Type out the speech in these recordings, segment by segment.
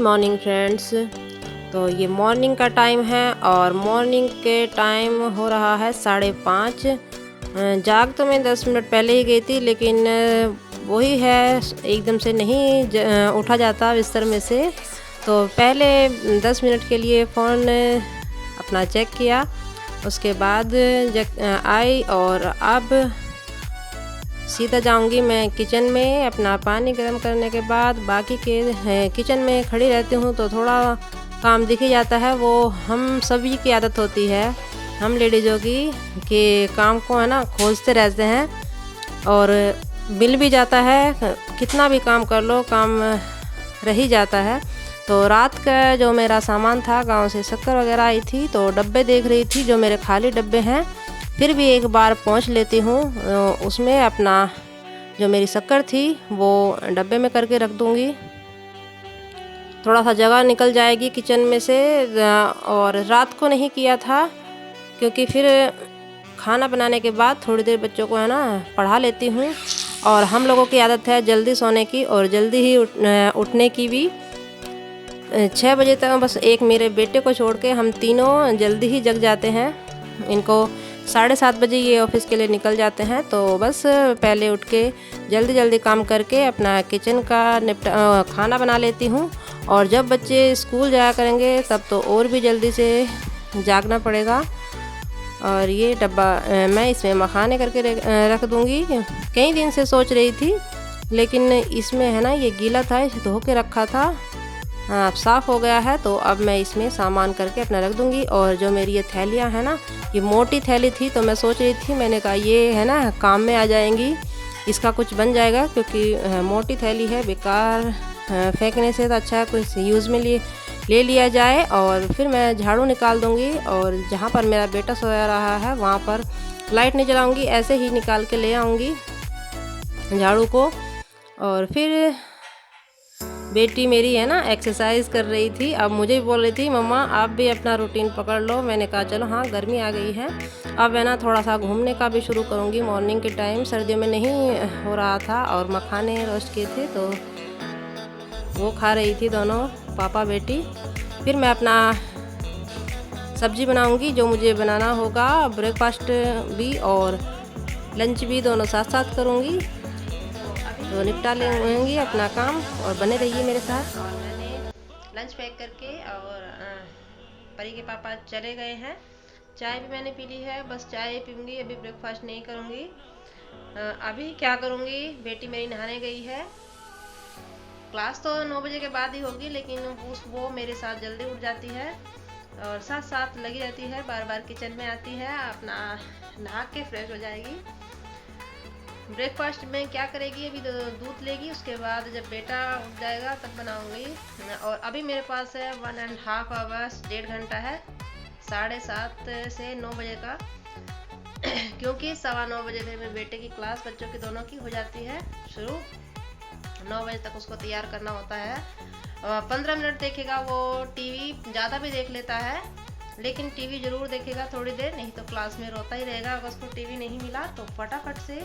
Good morning friends. तो ये morning का टाइम है और मॉर्निंग के टाइम हो रहा है 5:30। जाग तो मैं 10 मिनट पहले ही गई थी, लेकिन वही है एकदम से नहीं उठा जाता बिस्तर में से। तो पहले 10 मिनट के लिए फ़ोन अपना चेक किया, उसके बाद आई और अब सीधा जाऊंगी मैं किचन में। अपना पानी गर्म करने के बाद बाकी के किचन में खड़ी रहती हूँ तो थोड़ा काम दिख ही जाता है। वो हम सभी की आदत होती है, हम लेडीज़ों की, कि काम को है ना खोजते रहते हैं और मिल भी जाता है। कितना भी काम कर लो, काम रह ही जाता है। तो रात का जो मेरा सामान था, गांव से शक्कर वगैरह आई थी, तो डब्बे देख रही थी जो मेरे खाली डब्बे हैं। फिर भी एक बार पहुंच लेती हूँ उसमें। अपना जो मेरी शक्कर थी वो डब्बे में करके रख दूँगी, थोड़ा सा जगह निकल जाएगी किचन में से। और रात को नहीं किया था क्योंकि फिर खाना बनाने के बाद थोड़ी देर बच्चों को है ना पढ़ा लेती हूँ। और हम लोगों की आदत है जल्दी सोने की और जल्दी ही उठने की भी। 6 बजे तक बस एक मेरे बेटे को छोड़ के हम तीनों जल्दी ही जग जाते हैं। इनको 7:30 बजे ये ऑफिस के लिए निकल जाते हैं, तो बस पहले उठ के जल्दी जल्दी काम करके अपना किचन का खाना बना लेती हूँ। और जब बच्चे स्कूल जाया करेंगे तब तो और भी जल्दी से जागना पड़ेगा। और ये डब्बा मैं इसमें मखाने करके रख दूँगी। कई दिन से सोच रही थी, लेकिन इसमें है ना ये गीला था, इसे धो के रखा था, अब साफ़ हो गया है। तो अब मैं इसमें सामान करके अपना रख दूँगी। और जो मेरी ये थैलियाँ हैं ना, ये मोटी थैली थी, तो मैं सोच रही थी, मैंने कहा ये है ना काम में आ जाएंगी, इसका कुछ बन जाएगा। क्योंकि मोटी थैली है, बेकार फेंकने से तो अच्छा कुछ यूज़ में ले लिया जाए। और फिर मैं झाड़ू निकाल दूँगी और जहाँ पर मेरा बेटा सोया रहा है वहाँ पर लाइट नहीं जलाऊँगी, ऐसे ही निकाल के ले आऊँगी झाड़ू को। और फिर बेटी मेरी है ना एक्सरसाइज कर रही थी, अब मुझे भी बोल रही थी मम्मा आप भी अपना रूटीन पकड़ लो। मैंने कहा चलो हाँ, गर्मी आ गई है, अब है ना थोड़ा सा घूमने का भी शुरू करूँगी मॉर्निंग के टाइम। सर्दियों में नहीं हो रहा था। और मखाने रोस्ट किए थे तो वो खा रही थी दोनों, पापा बेटी। फिर मैं अपना सब्जी बनाऊँगी जो मुझे बनाना होगा, ब्रेकफास्ट भी और लंच भी दोनों साथ साथ करूँगी। तो निपटा लेंगे अपना काम और बने रहिए मेरे साथ। और मैंने लंच पैक करके और परी के पापा चले गए हैं। चाय भी मैंने पी ली है, बस चाय पीऊँगी, अभी ब्रेकफास्ट नहीं करूँगी। अभी क्या करूँगी, बेटी मेरी नहाने गई है। क्लास तो 9 बजे के बाद ही होगी, लेकिन वो मेरे साथ जल्दी उठ जाती है और साथ साथ लगी रहती है, बार बार किचन में आती है, अपना नहा के फ्रेश हो जाएगी। ब्रेकफास्ट में क्या करेगी, अभी दूध लेगी, उसके बाद जब बेटा उठ जाएगा तब बनाऊंगी। और अभी मेरे पास है 1.5 आवर्स, 1.5 घंटा है, 7:30 से 9 बजे का। क्योंकि 9:15 बजे से मेरे बेटे की क्लास बच्चों की दोनों की हो जाती है शुरू। 9 बजे तक उसको तैयार करना होता है। 15 मिनट देखेगा वो टीवी, ज़्यादा भी देख लेता है, लेकिन टीवी ज़रूर देखेगा थोड़ी देर, नहीं तो क्लास में रोता ही रहेगा। अगर उसको टीवी नहीं मिला तो फटाफट से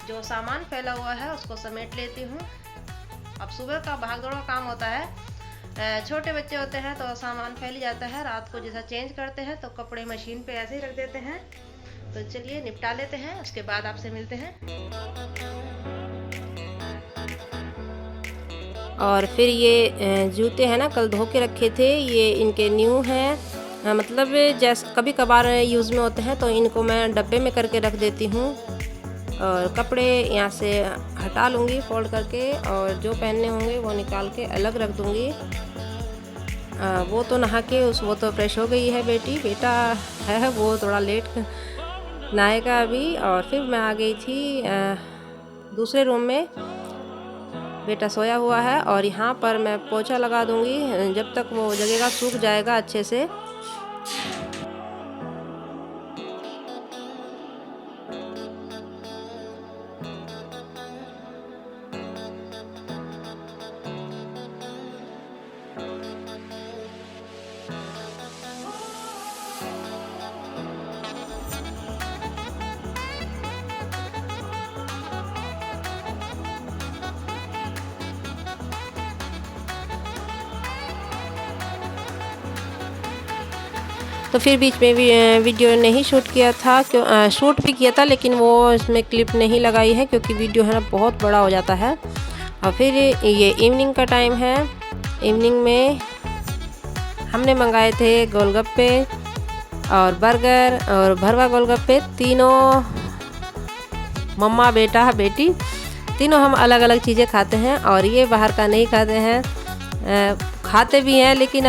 जो सामान फैला हुआ है उसको समेट लेती हूँ। अब सुबह का भाग दौड़ का काम होता है, छोटे बच्चे होते हैं तो सामान फैल ही जाता है। रात को जैसा चेंज करते हैं तो कपड़े मशीन पे ऐसे ही रख देते हैं। तो चलिए निपटा लेते हैं, उसके बाद आपसे मिलते हैं। और फिर ये जूते हैं ना कल धो के रखे थे, ये इनके न्यू हैं, मतलब जैसे कभी कभार यूज़ में होते हैं, तो इनको मैं डब्बे में करके रख देती हूँ। और कपड़े यहाँ से हटा लूँगी फोल्ड करके, और जो पहनने होंगे वो निकाल के अलग रख दूँगी। वो तो नहा के वो तो फ्रेश हो गई है बेटी, बेटा है वो थोड़ा लेट नहाएगा अभी। और फिर मैं आ गई थी दूसरे रूम में, बेटा सोया हुआ है और यहाँ पर मैं पोछा लगा दूँगी, जब तक वो जगेगा सूख जाएगा अच्छे से। तो फिर बीच में भी वीडियो नहीं शूट किया था, शूट भी किया था लेकिन वो इसमें क्लिप नहीं लगाई है क्योंकि वीडियो है ना बहुत बड़ा हो जाता है। और फिर ये इवनिंग का टाइम है। इवनिंग में हमने मंगाए थे गोलगप्पे और बर्गर और भरवा गोलगप्पे। तीनों मम्मा बेटा बेटी तीनों हम अलग अलग चीज़ें खाते हैं और ये बाहर का नहीं खाते हैं। खाते भी हैं लेकिन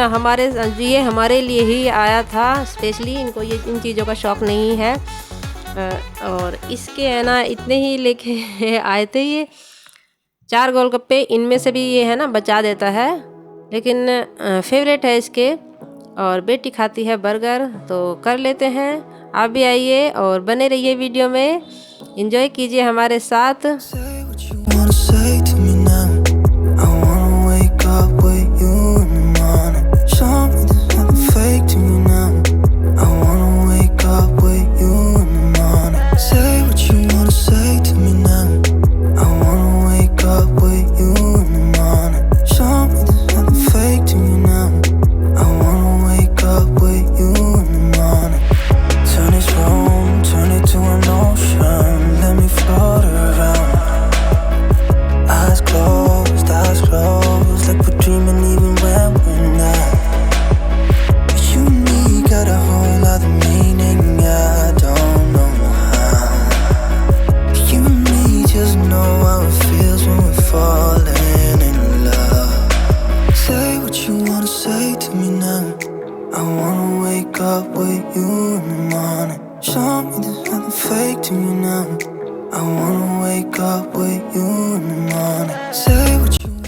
ये हमारे लिए ही आया था स्पेशली। इनको ये इन चीज़ों का शौक़ नहीं है और इसके है ना इतने ही लेके आए थे ये 4 गोलगप्पे। इनमें से भी ये है ना बचा देता है लेकिन फेवरेट है इसके। और बेटी खाती है बर्गर, तो कर लेते हैं। आप भी आइए और बने रहिए वीडियो में, एंजॉय कीजिए हमारे साथ।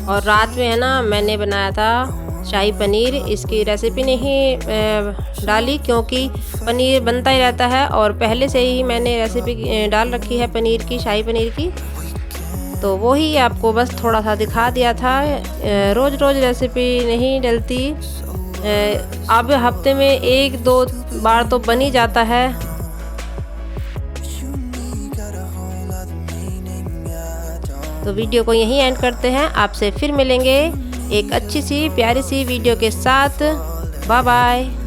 और रात में है ना मैंने बनाया था शाही पनीर। इसकी रेसिपी नहीं डाली क्योंकि पनीर बनता ही रहता है और पहले से ही मैंने रेसिपी डाल रखी है पनीर की, शाही पनीर की। तो वही आपको बस थोड़ा सा दिखा दिया था। रोज़ रोज़ रेसिपी नहीं डलती, अब हफ्ते में 1-2 बार तो बन ही जाता है। तो वीडियो को यहीं एंड करते हैं। आपसे फिर मिलेंगे एक अच्छी सी प्यारी सी वीडियो के साथ। Bye bye.